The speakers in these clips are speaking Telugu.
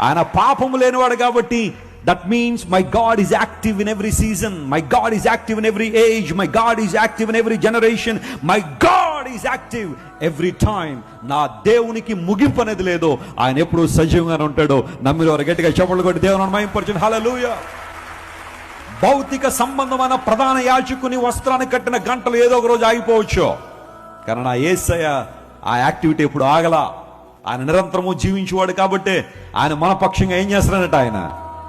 ఆయన పాపము లేనివాడు కాబట్టి that means my God is active in every season, my God is active in every age, my God is active in every generation, my God is active every time. నా దేవునికి ముగింపు అనేది లేదు, ఆయన ఎప్పుడు సజీవంగానే ఉంటాడు. నమ్మిన వారు గట్టిగా చప్పట్లు కొట్టి దేవుని మహిమపరచండి. హల్లెలూయా. భౌతిక సంబంధమైన ప్రధాన యాజకుని వస్త్రాన్ని కట్టిన గంటలు ఏదో ఒక రోజు ఆగిపోవచ్చు, కానీ నా యేసయ్య ఆ యాక్టివిటీ ఎప్పుడు ఆగలా. ఆయన నిరంతరము జీవించేవాడు కాబట్టి ఆయన మన పక్షంగా ఏం చేస్తున్నాడట, ఆయన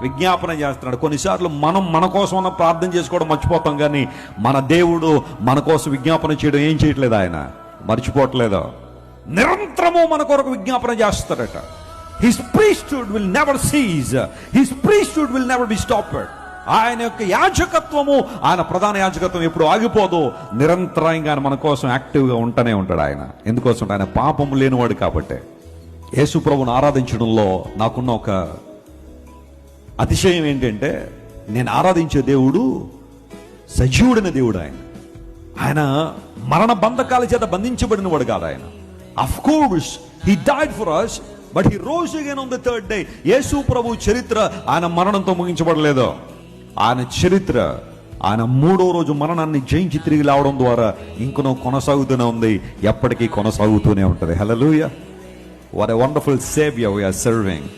విజ్ఞాపన చేస్తున్నాడు. కొన్నిసార్లు మనం మన కోసం ప్రార్థన చేసుకోవడం మర్చిపోతాం, కానీ మన దేవుడు మన కోసం విజ్ఞాపన చేయడం ఏం చేయట్లేదు, ఆయన మర్చిపోవట్లేదు. నిరంతరము మన కొరకు విజ్ఞాపన చేస్తాడట. His priesthood will never seize, his priesthood will never be stopped. ఆయన యొక్క యాజకత్వము, ఆయన ప్రధాన యాజకత్వం ఎప్పుడు ఆగిపోదు, నిరంతరంగా మన కోసం యాక్టివ్గా ఉంటూనే ఉంటాడు. ఆయన ఎందుకోసం? ఆయన పాపము లేనివాడు కాబట్టి. యేసు ప్రభువును ఆరాధించడంలో నాకున్న ఒక అతిశయం ఏంటంటే, నేను ఆరాధించే దేవుడు సజీవుడైన దేవుడు. ఆయన మరణ బంధకాల చేత బంధించబడిన వాడు కాదు. ఆయన of course he died for us, but he rose again on the third day. Yesu ప్రభు చరిత్ర ఆయన మరణంతో ముగించబడలేదు. ఆయన చరిత్ర, ఆయన 3వ రోజు మరణాన్ని జయించి తిరిగి రావడం ద్వారా ఇంకనో కొనసాగుతూనే ఉంది, ఎప్పటికీ కొనసాగుతూనే ఉంటుంది. Hallelujah. What a wonderful saviour we are serving.